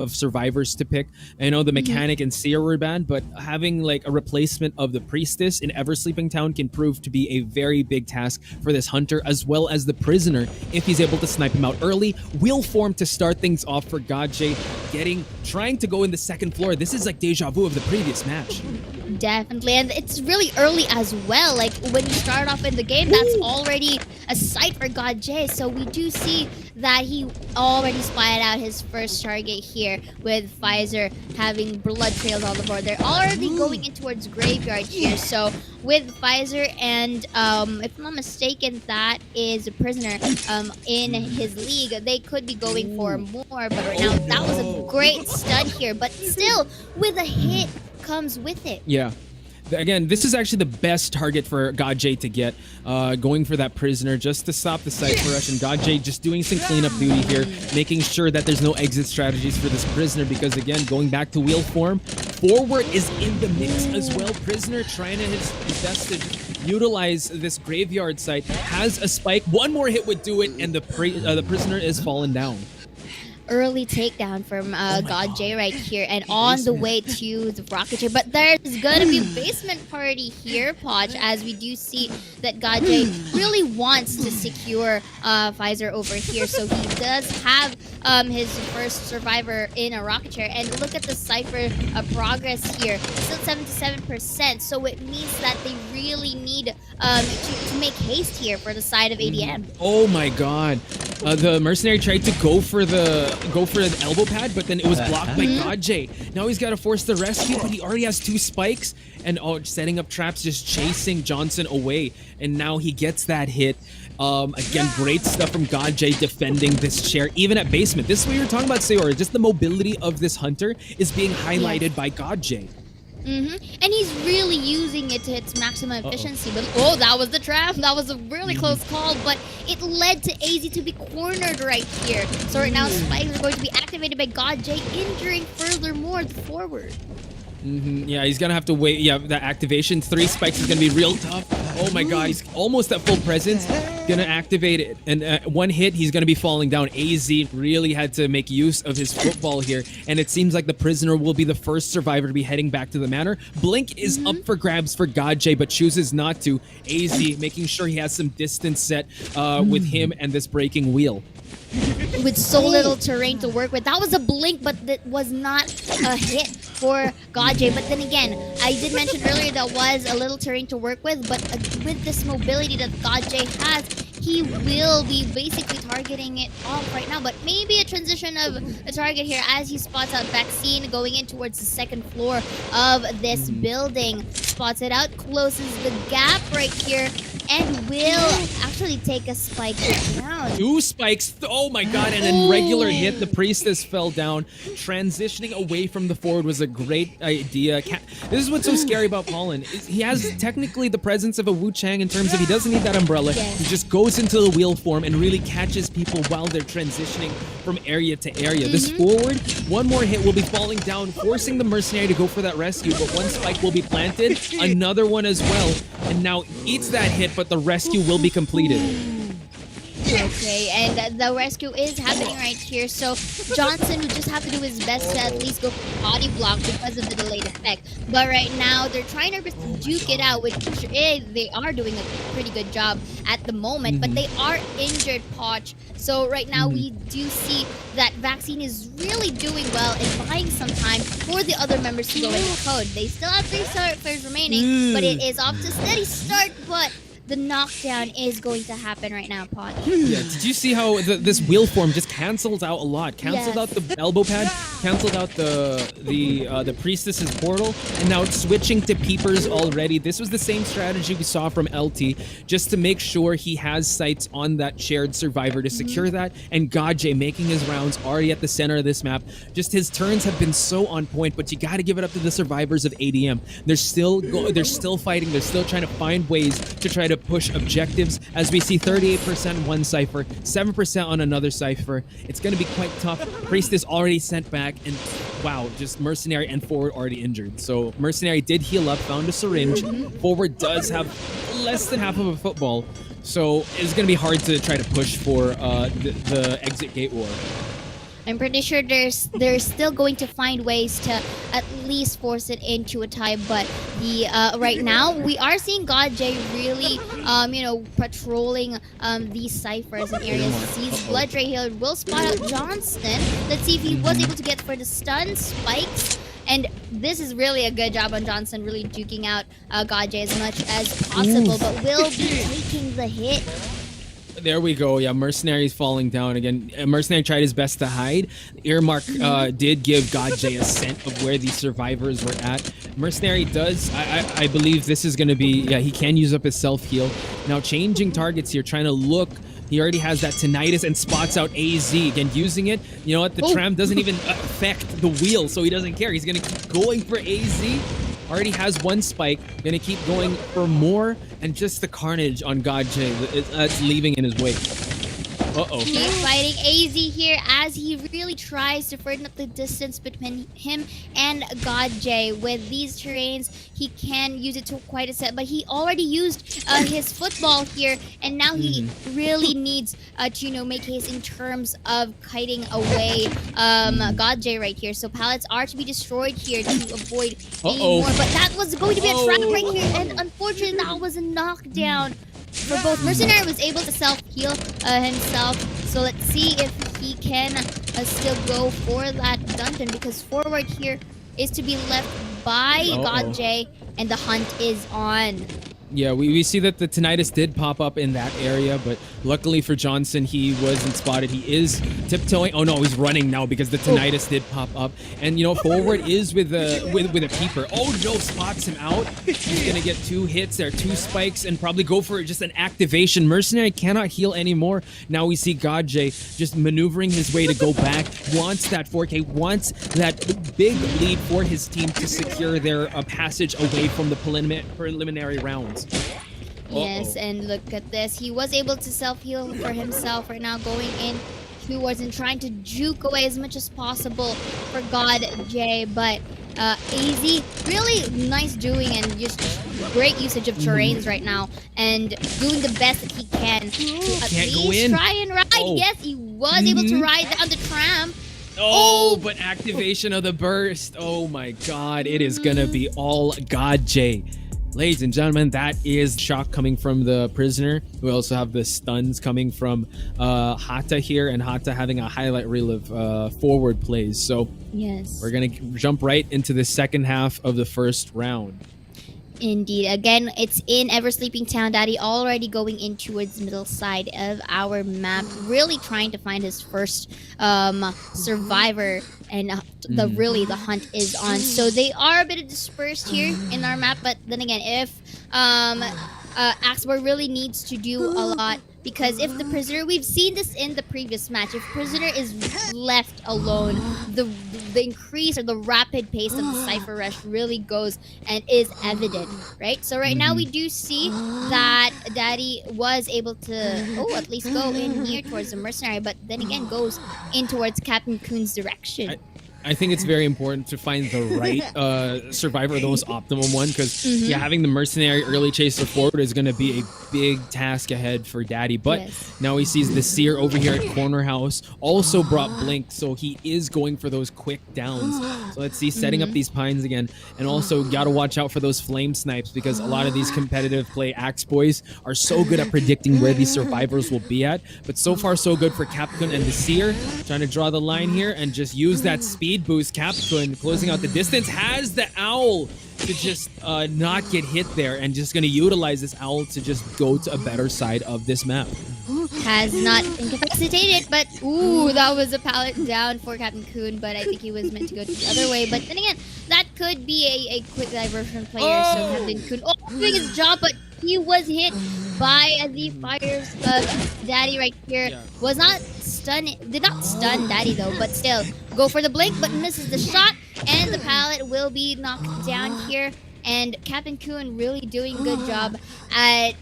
of survivors to pick. I know the mechanic and seer were bad, but having like a replacement of the priestess in Ever Sleeping Town can prove to be a very big task for this hunter, as well as the prisoner if he's able to snipe him out early. Wheel form to start things off for Godjay, trying to go in the second floor. This is like deja vu of the previous match. Definitely, and it's really early as well. Like when you start off in the game, that's already a sight for Godjay. So we do see that he already spied out his first target here, with Pfizer having blood trails on the board. They're already going in towards graveyard here. So with Pfizer and if I'm not mistaken, that is a prisoner in his league, they could be going for more. But right now, that was a great stud here. But still, with a hit comes with it. Yeah. Again, this is actually the best target for Godjay to get, going for that prisoner just to stop the Cypher Rush, and Godjay just doing some cleanup duty here, making sure that there's no exit strategies for this prisoner, because again, going back to wheel form, forward is in the mix as well. Prisoner trying to his best to utilize this graveyard site, has a spike, one more hit would do it, and the prisoner is fallen down. Early takedown from Godjay right here, and on the way to the rocket chair. But there's gonna be a basement party here, Poch, as we do see that Godjay really wants to secure Pfizer over here. So he does have his first survivor in a rocket chair. And look at the Cypher progress here, still 77%. So it means that they really need to make haste here for the side of ADM. Oh my god. The mercenary tried to go for the elbow pad, but then it was blocked by Godjay. Now he's got to force the rescue, but he already has 2 spikes, and setting up traps, just chasing Johnson away. And now he gets that hit. Again, great stuff from Godjay defending this chair, even at basement. This is what you were talking about, Sayori. Just the mobility of this hunter is being highlighted by Godjay. And he's really using it to its maximum efficiency. But oh, that was the trap. That was a really close call, but it led to AZ to be cornered right here. So right now, spikes are going to be activated by Godjay, injuring furthermore the forward. Yeah, he's gonna have to wait. Yeah, that activation, 3 spikes is gonna be real tough. Oh my god, he's almost at full presence. Gonna activate it, and 1 hit, he's gonna be falling down. AZ really had to make use of his football here, and it seems like the prisoner will be the first survivor to be heading back to the manor. Blink is up for grabs for Godjay, but chooses not to. AZ making sure he has some distance set with him and this breaking wheel. With so little terrain to work with. That was a blink, but that was not a hit for Godjay. But then again, I did mention earlier that was a little terrain to work with, but with this mobility that Godjay has, he will be basically targeting it off right now. But maybe a transition of a target here as he spots out Vaccine going in towards the 2nd floor of this building. Spots it out, closes the gap right here, and will actually take a spike down. 2 spikes. Oh my god, and then regular hit. The priestess fell down. Transitioning away from the forward was a great idea. This is what's so scary about Pollen. He has technically the presence of a Wu Chang in terms of he doesn't need that umbrella. He just goes into the wheel form and really catches people while they're transitioning from area to area. This forward, 1 more hit will be falling down, forcing the mercenary to go for that rescue, but 1 spike will be planted, another one as well, and now eats that hit, but the rescue will be completed. Okay, and the rescue is happening right here. So Johnson would just have to do his best to at least go for body block because of the delayed effect. But right now, they're trying to duke it out, which they are doing a pretty good job at the moment. But they are injured, Poch. So right now, we do see that Vaccine is really doing well in buying some time for the other members to go into code. They still have 3 survivors remaining, but it is off to steady start. But the knockdown is going to happen right now, Pod. Yeah, did you see how this wheel form just cancels out a lot? Canceled out the elbow pad, canceled out the priestess's portal, and now it's switching to peepers already. This was the same strategy we saw from LT, just to make sure he has sights on that shared survivor to secure that. And Godjay making his rounds already at the center of this map. Just his turns have been so on point, but you got to give it up to the survivors of ADM. They're still fighting. They're still trying to find ways to try to push objectives, as we see 38% on one Cypher, 7% on another Cypher. It's going to be quite tough. Priest is already sent back, and wow, just Mercenary and Forward already injured. So Mercenary did heal up, found a syringe. Forward does have less than half of a football, so it's going to be hard to try to push for the exit gate war. I'm pretty sure they're still going to find ways to at least force it into a tie. But the right now we are seeing God J really patrolling these ciphers and areas. Sees Blood right here, will spot out Johnston. Let's see if he was able to get for the stun spikes. And this is really a good job on Johnson, really juking out God J as much as possible, but will be taking the hit. There we go. Yeah, Mercenary's falling down again. Mercenary tried his best to hide. Earmark did give God J a scent of where these survivors were at. Mercenary does, I believe this is going to be, yeah, he can use up his self-heal. Now changing targets here, trying to look. He already has that tinnitus and spots out AZ. Again, using it. You know what? The tram doesn't even affect the wheel, so he doesn't care. He's going to keep going for AZ. Already has one spike. Going to keep going for more. And just the carnage on God J. That's leaving in his wake. Uh-oh. He's fighting AZ here as he really tries to shorten up the distance between him and God J. With these terrains, he can use it to quite a set, but he already used his football here, and now he really needs to make haste in terms of kiting away God J right here. So pallets are to be destroyed here to avoid any more, but that was going to be a trap right here, and unfortunately that was a knockdown. For both. Mercenary was able to self-heal himself, so let's see if he can still go for that dungeon, because forward here is to be left by God J, and the hunt is on. Yeah, we see that the tinnitus did pop up in that area, but luckily for Johnson, he wasn't spotted. He is tiptoeing. Oh no, he's running now because the tinnitus did pop up. And forward is with a peeper. Oh no, spots him out. He's gonna get 2 hits there, 2 spikes, and probably go for just an activation. Mercenary cannot heal anymore. Now we see God J just maneuvering his way to go back. Wants that 4K, wants that big lead for his team to secure their passage away from the preliminary rounds. Yes, and look at this. He was able to self-heal for himself right now, going in towards and trying to juke away as much as possible for God J. But AZ, really nice doing and just great usage of terrains right now, and doing the best that he can to at least try and ride. Yes, he was able to ride down the tram. But activation of the burst. Oh my god, it is gonna be all God J. Ladies and gentlemen, that is shock coming from the prisoner. We also have the stuns coming from Hata here, and Hata having a highlight reel of forward plays. So yes, we're going to jump right into the second half of the first round. Indeed. Again, it's in Ever Sleeping Town. Daddy already going in towards the middle side of our map, really trying to find his first survivor, and the hunt is on. So they are a bit dispersed here in our map, but then again, if Axbar really needs to do a lot, because if the prisoner, we've seen this in the previous match, if prisoner is left alone, the increase or the rapid pace of the Cypher Rush really goes and is evident, right? So right now we do see that Daddy was able to at least go in here towards the mercenary, but then again goes in towards Captain Coon's direction. I think it's very important to find the right survivor, the most optimum one, because having the mercenary early chaser forward is going to be a big task ahead for Daddy. But now he sees the seer over here at Corner House, also brought Blink, so he is going for those quick downs. So let's see, setting up these pines again, and also got to watch out for those flame snipes, because a lot of these competitive play Axe boys are so good at predicting where these survivors will be at. But so far so good for Capcom and the seer, trying to draw the line here and just use that speed boost. Capcom closing out the distance, has the owl to just not get hit there, and just going to utilize this owl to just go to a better side of this map. Has not incapacitated, but that was a pallet down for Captain Coon, but I think he was meant to go to the other way. But then again, that could be a quick diversion player, so Captain Coon doing his job, but he was hit by the fires of Daddy right here. Was not stunned, did not stun Daddy though, but still go for the blink, but misses the shot, and the pallet will be knocked down here. And Captain Coon really doing a good job at,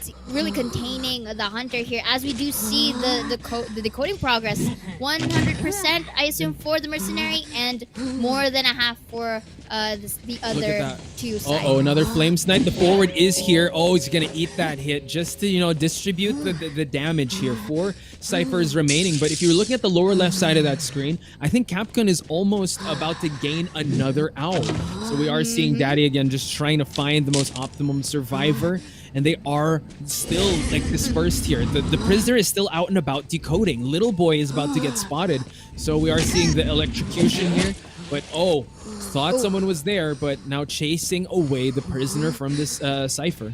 it's really containing the hunter here, as we do see the decoding progress 100%, I assume, for the mercenary, and more than a half for the other two sides. Another flame snipe. The forward is here. Oh, he's gonna eat that hit just to, you know, distribute the damage here for Cypher's remaining. But if you're looking at the lower left side of that screen, I think Capcom is almost about to gain another out. So we are seeing Daddy again just trying to find the most optimum survivor. And they are still like dispersed here. The prisoner is still out and about decoding. Little boy is about to get spotted. So we are seeing the electrocution here. But thought someone was there, but now chasing away the prisoner from this Cypher.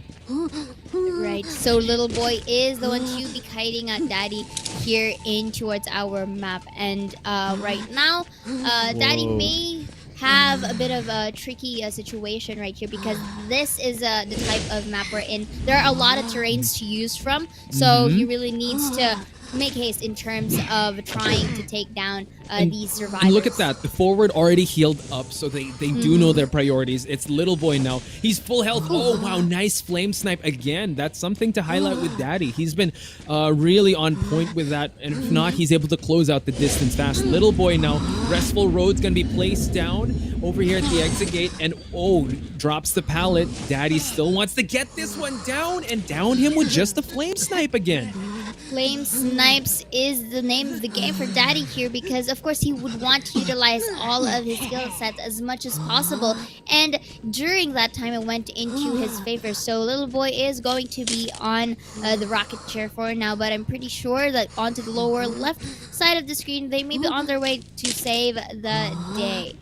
Right, so Little Boy is the one to be kiting at Daddy here in towards our map. And right now, Daddy may have a bit of a tricky situation right here, because this is the type of map we're in. There are a lot of terrains to use from, so he really needs to make haste in terms of trying to take down these survivors. And look at that. The forward already healed up, so they do know their priorities. It's Little Boy now. He's full health. Oh, wow. Nice flame snipe again. That's something to highlight with Daddy. He's been really on point with that. And if not, he's able to close out the distance fast. Little Boy now. Restful Road's going to be placed down over here at the exit gate. And drops the pallet. Daddy still wants to get this one down and down him with just a flame snipe again. Flame Snipes is the name of the game for Daddy here, because of course he would want to utilize all of his skill sets as much as possible, and during that time it went into his favor. So Little Boy is going to be on the rocket chair for now, but I'm pretty sure that onto the lower left side of the screen they may be on their way to save the day.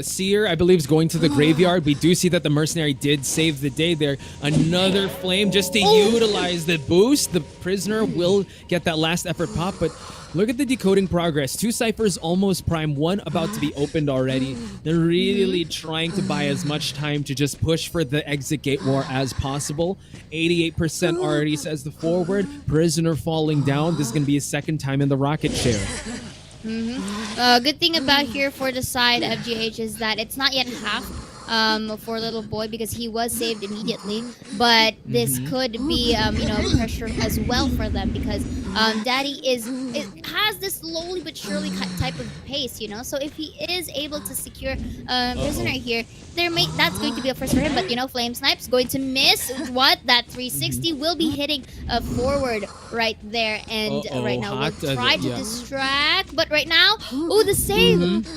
Seer, I believe, is going to the graveyard. We do see that the mercenary did save the day there. Another flame just to utilize the boost. The prisoner will get that last effort pop, but look at the decoding progress. 2 ciphers almost prime, 1 about to be opened already. They're really trying to buy as much time to just push for the exit gate war as possible. 88% already says the forward. Prisoner falling down. This is going to be his second time in the rocket chair. Good thing about here for the side of GH is that it's not yet half for Little Boy, because he was saved immediately, but this could be pressure as well for them, because Daddy has this slowly but surely type of pace, you know. So if he is able to secure prisoner here, that's going to be a first for him. But Flame Snipe's going to miss that 360 will be hitting forward right there, and right now we'll try to distract, but right now, the save.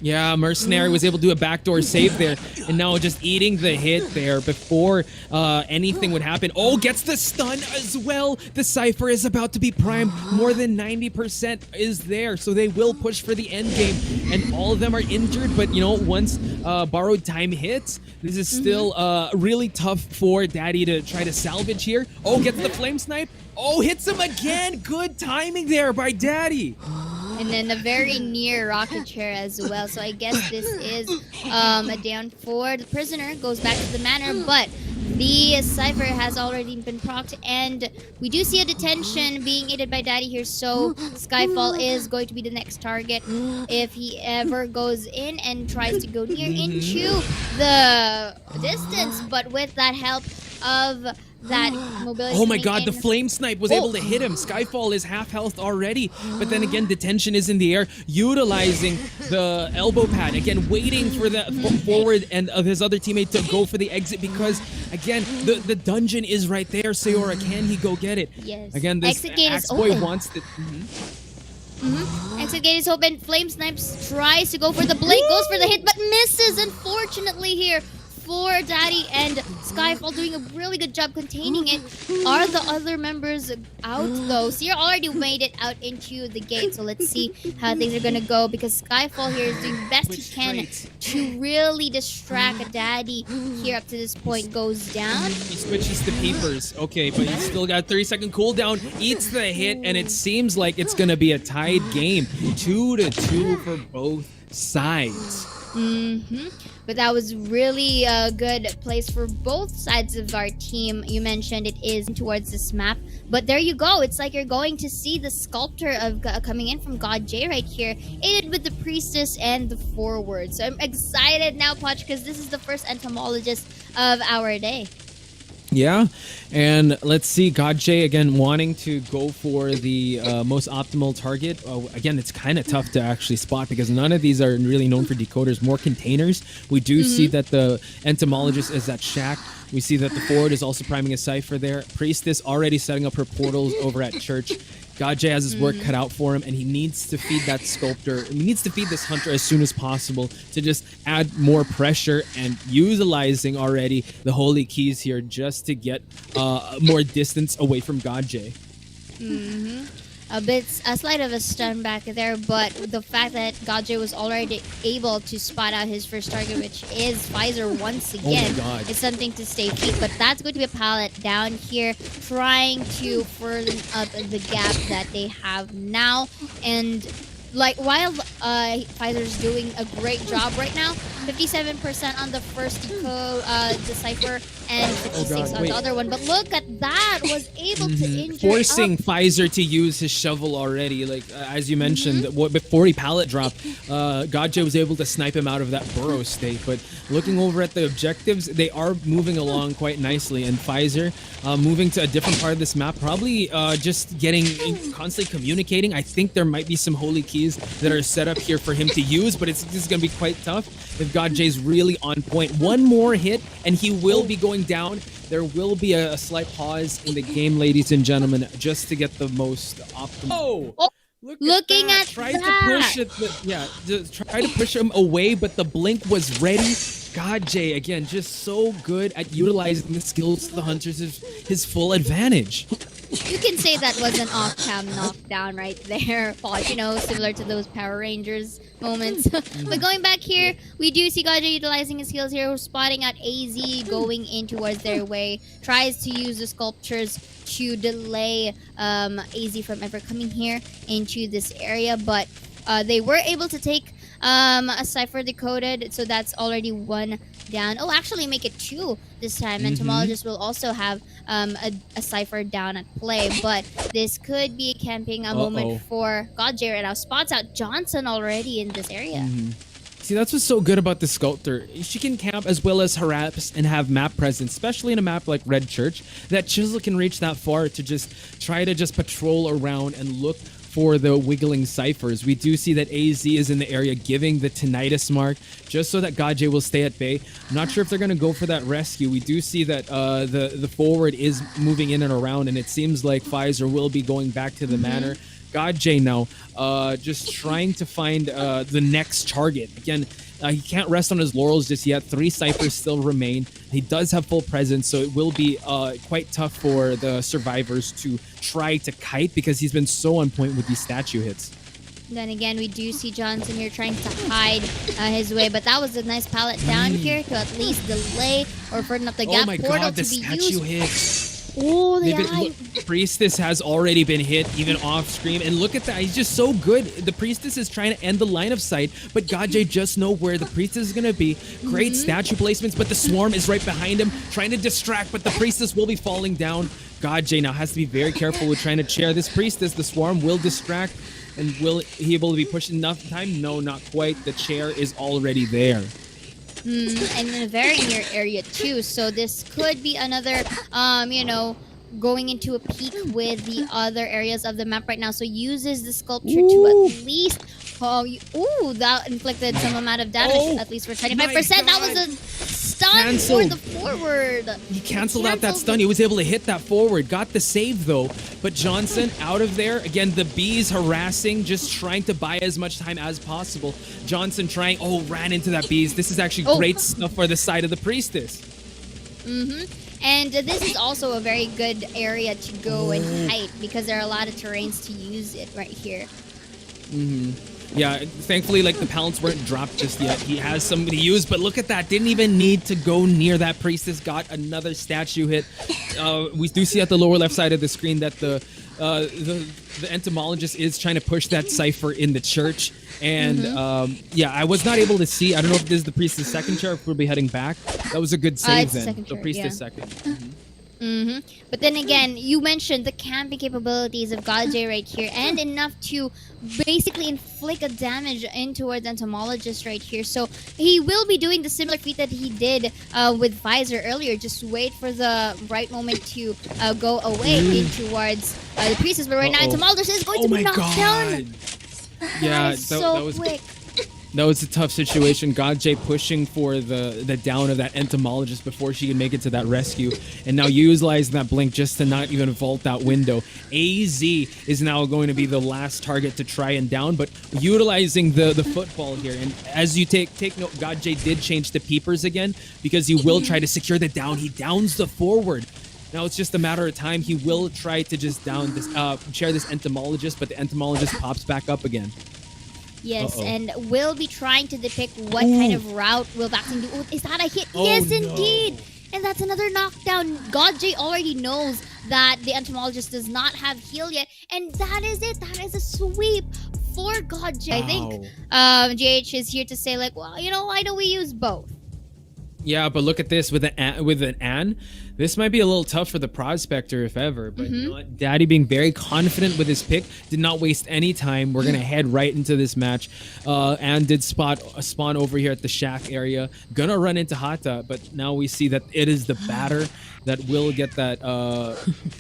Yeah, Mercenary was able to do a backdoor save there, and now just eating the hit there before anything would happen. Gets the stun as well. The Cypher is about to be primed. More than 90% is there, so they will push for the end game, and all of them are injured, but once borrowed time hits, this is still really tough for Daddy to try to salvage here. Gets the flame snipe. Hits him again. Good timing there by Daddy. And then a very near rocket chair as well. So I guess this is a down for the prisoner. Goes back to the manor, but the Cypher has already been procced, and we do see a detention being aided by Daddy here. So Skyfall is going to be the next target if he ever goes in and tries to go near into the distance. But with that help of that mobility. Oh my god, the flame snipe was able to hit him. Skyfall is half health already, but then again, detention is in the air, utilizing the elbow pad. Again, waiting for the forward and of his other teammate to go for the exit, because again, the dungeon is right there. Sayora, can he go get it? Yes. Again, this Axe Boy wants to... Exit gate is open. Flame Snipes tries to go for the blink, goes for the hit, but misses, unfortunately here for Daddy, and Skyfall doing a really good job containing it. Are the other members out though? Seer already made it out into the gate, so let's see how things are gonna go, because Skyfall here is doing the best he can to really distract Daddy here up to this point. Goes down. He switches to Peepers. Okay, but he's still got a 30-second cooldown. Eats the hit, and it seems like it's gonna be a tied game. 2-2 for both sides. But that was really a good place for both sides of our team. You mentioned it is towards this map, but there you go. It's like you're going to see the sculptor of coming in from God J right here, aided with the priestess and the forward. So I'm excited now, Poch, because this is the first entomologist of our day. Yeah, and let's see, GodJ again wanting to go for the most optimal target. Again, it's kind of tough to actually spot because none of these are really known for decoders. More containers. We do see that the entomologist is at Shack. We see that the forward is also priming a cipher there. Priestess already setting up her portals over at Church. GodJ has his work cut out for him, and he needs to feed that sculptor. He needs to feed this hunter as soon as possible to just add more pressure and utilizing already the holy keys here just to get more distance away from GodJ. A slight of a stun back there, but the fact that GodJ was already able to spot out his first target, which is Pfizer once again, is something to stay feet. But that's going to be a pallet down here, trying to further up the gap that they have now. And like while Pfizer's doing a great job right now, 57% on the first decipher and 56 on the other one. But look at that, was able to injure forcing Pfizer to use his shovel already. Like as you mentioned, before he pallet drop, GodJ was able to snipe him out of that burrow state. But looking over at the objectives, they are moving along quite nicely. And Pfizer moving to a different part of this map, probably just constantly communicating. I think there might be some holy keys that are set up here for him to use, but it's just going to be quite tough if GodJ's really on point. One more hit and he will be going down. There will be a slight pause in the game, ladies and gentlemen, just to get the most optimal. Looking at Tried to push it, just try to push him away, but the blink was ready. GodJ again, just so good at utilizing the skills of the hunters, his full advantage. You can say that was an off-cam knockdown right there, Paul, you know, similar to those Power Rangers moments. But going back here, we do see GodJ utilizing his skills here, spotting out AZ going in towards their way, tries to use the sculptures to delay AZ from ever coming here into this area, but they were able to take a cipher decoded, so that's already one down. Oh, actually make it two this time. Entomologist will also have a cipher down at play, but this could be a camping moment for GodJ right now. Spots out Johnson already in this area. See, that's what's so good about the sculptor. She can camp as well as harass and have map presence, especially in a map like Red Church, that Chisel can reach that far to just try to just patrol around and look for the wiggling ciphers. We do see that AZ is in the area giving the tinnitus mark just so that GodJ will stay at bay. I'm not sure if they're going to go for that rescue. We do see that the forward is moving in and around, and it seems like Pfizer will be going back to the manor. GodJ now just trying to find the next target. Again, he can't rest on his laurels just yet. 3 ciphers still remain. He does have full presence, so it will be quite tough for the survivors to try to kite because he's been so on point with these statue hits. Then again, we do see Johnson here trying to hide his way, but that was a nice pallet down here to at least delay or burn up the gap. Oh my portal god, the to be statue used. hits. Oh, Priestess has already been hit, even off screen. And look at that. He's just so good. The Priestess is trying to end the line of sight, but GodJ just know where the Priestess is going to be. Great statue placements, but the Swarm is right behind him, trying to distract, but the Priestess will be falling down. GodJ now has to be very careful with trying to chair this Priestess. The Swarm will distract, and will he able to be pushed enough time? No, not quite. The chair is already there. And in a very near area too, so this could be another you know, going into a peak with the other areas of the map right now. So uses the sculpture to at least that inflicted some amount of damage, at least for 25%. That was a stun for the forward. He canceled out that stun. He was able to hit that forward. Got the save though. But Johnson out of there. Again, the bees harassing, just trying to buy as much time as possible. Johnson trying, ran into that bees. This is actually great stuff for the side of the Priestess. And this is also a very good area to go and hide because there are a lot of terrains to use it right here. Yeah, thankfully, like, the pallets weren't dropped just yet. He has somebody used, but look at that. Didn't even need to go near that Priestess. Got another statue hit. We do see at the lower left side of the screen that the entomologist is trying to push that cipher in the church. And yeah, I was not able to see. I don't know if this is the Priestess second chair or if we'll be heading back. That was a good save then. The Priestess second. But then again, you mentioned the camping capabilities of Godj right here, and enough to basically inflict a damage in towards Entomologist right here. So he will be doing the similar feat that he did with Visor earlier. Just wait for the right moment to go away in towards the Priestess. But right now, Entomologist is going to be knocked down. Yeah, that was quick. That was a tough situation. Godj pushing for the down of that Entomologist before she can make it to that rescue. And now utilizing that blink just to not even vault that window. AZ is now going to be the last target to try and down, but utilizing the football here. And as you take note, Godj did change to peepers again because he will try to secure the down. He downs the forward. Now it's just a matter of time. He will try to just down this, share this Entomologist, but the Entomologist pops back up again. Yes, and we'll be trying to depict what kind of route will Vaccine do. Oh, is that a hit? Yes, indeed! And that's another knockdown. Godj already knows that the Entomologist does not have heal yet. And that is it. That is a sweep for Godj. I think GH is here to say, like, well, you know, why don't we use both? Yeah, but look at this with an An. This might be a little tough for the Prospector, if ever. But you know what? Daddy being very confident with his pick, did not waste any time. We're gonna head right into this match. An did spawn over here at the shack area. Gonna run into Hata, but now we see that it is the batter that will get that.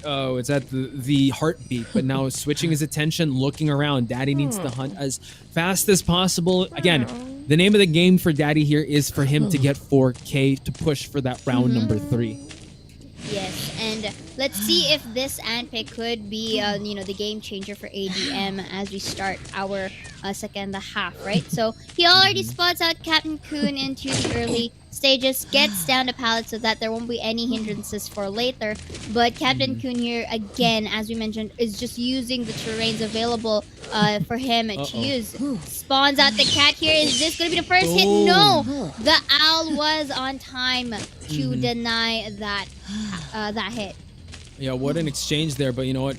It's at the heartbeat. But now switching his attention, looking around. Daddy needs to hunt as fast as possible. Again, the name of the game for Daddy here is for him to get 4K to push for that round number 3. Yes, and let's see if this Ant pick could be, you know, the game changer for ADM as we start our second half, right? So he already spots out Captain Kun into the early stages, gets down the pallet so that there won't be any hindrances for later. But Captain Kun here, again, as we mentioned, is just using the terrains available for him to use. Spawns out the cat here. Is this going to be the first hit? No! The owl was on time to deny that that hit. Yeah, what an exchange there. But you know what?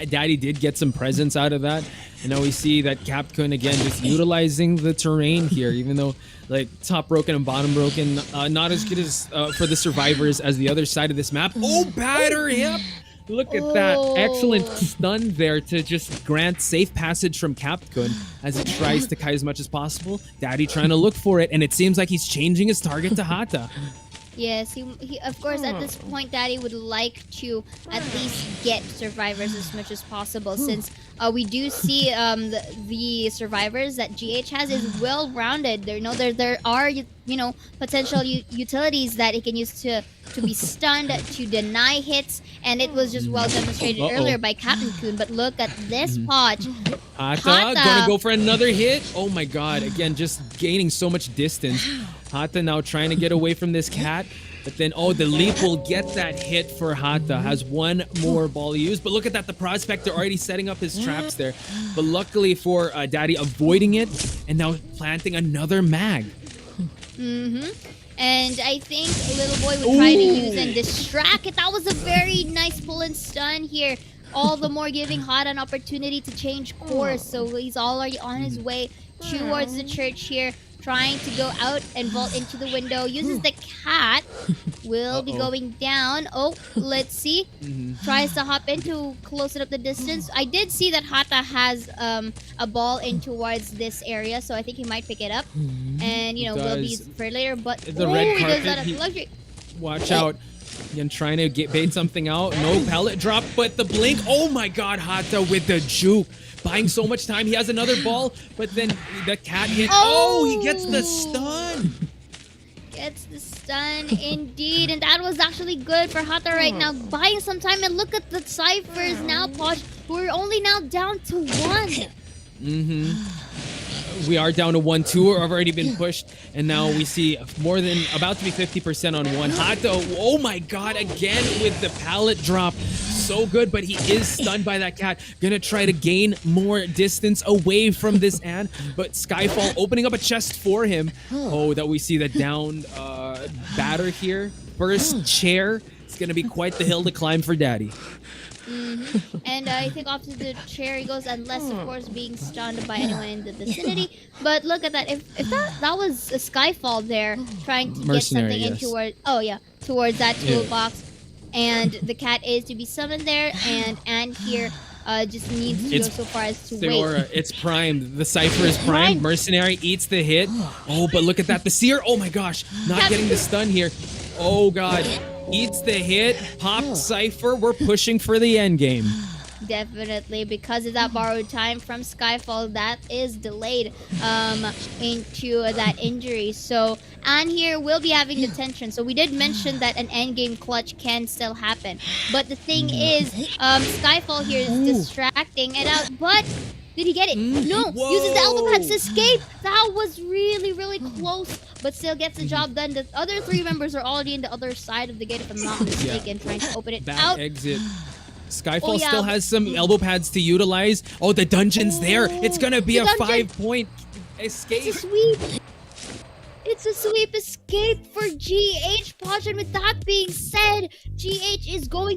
Daddy did get some presents out of that. And now we see that Capcom again just utilizing the terrain here, even though like top broken and bottom broken, not as good as for the survivors as the other side of this map. Oh, batter hip! Look at that. Excellent stun there to just grant safe passage from Capcom as it tries to kite as much as possible. Daddy trying to look for it, and it seems like he's changing his target to Hata. Yes, he of course at this point Daddy would like to at least get survivors as much as possible, since we do see the survivors that GH has is well rounded. There are potential utilities that he can use to be stunned, to deny hits, and it was just well demonstrated earlier by Captain Kun. But look at this potch. Hata gonna go for another hit. Oh my god, again just gaining so much distance. Hata now trying to get away from this cat, but then the leap will get that hit for Hata. Has one more ball used, but look at that, the Prospector already setting up his traps there, but luckily for Daddy avoiding it and now planting another mag. And I think Little Boy would try to use and distract it. That was a very nice pull and stun here. All the more giving Hata an opportunity to change course. So he's already on his way towards the church here, trying to go out and vault into the window. Uses the cat. Will be going down. Oh, let's see. Tries to hop in to close it up the distance. I did see that Hata has a ball in towards this area, so I think he might pick it up. And, you know, will be used for later. But the red he does carpet, that luxury. Watch out. Again, trying to bait something out. No pallet drop, but the blink. Oh my god, Hata with the juke. Buying so much time. He has another ball, but then the cat hit. Oh, he gets the stun. Gets the stun indeed. And that was actually good for Hata right now. Buying some time. And look at the ciphers now, Posh. We're only now down to 1. We are down to 1. 2 have already been pushed, and now we see more than about to be 50% on 1. Hata, oh my god, again with the pallet drop. So good, but he is stunned by that cat. Gonna try to gain more distance away from this An, but Skyfall opening up a chest for him. Oh, that we see the downed batter here. First chair. It's gonna be quite the hill to climb for Daddy. And I think off to the chair he goes, unless of course being stunned by anyone in the vicinity. But look at that, if that was a Skyfall there trying to get something in towards towards that toolbox. and the cat is to be summoned there, and here just needs to go so far as to Theora, wait. it's primed. The Cypher is primed. Mercenary eats the hit. Oh, but look at that. The Seer, oh my gosh, not getting the stun here. Oh god, eats the hit. Pop Cypher, we're pushing for the end game. Definitely, because of that borrowed time from Skyfall, that is delayed into that injury. So, and here we'll be having the tension. So we did mention that an endgame clutch can still happen. But the thing is, Skyfall here is distracting it out. But did he get it? No. Whoa. Uses the elbow pads to escape. That was really, really close. But still gets the job done. The other three members are already in the other side of the gate, if I'm not mistaken, trying to open it Bad out. exit. Skyfall still has some elbow pads to utilize. Oh, the dungeon's there. It's gonna be a 5-point escape. It's a sweep. It's a sweep escape for GH. Potion, with that being said, GH is going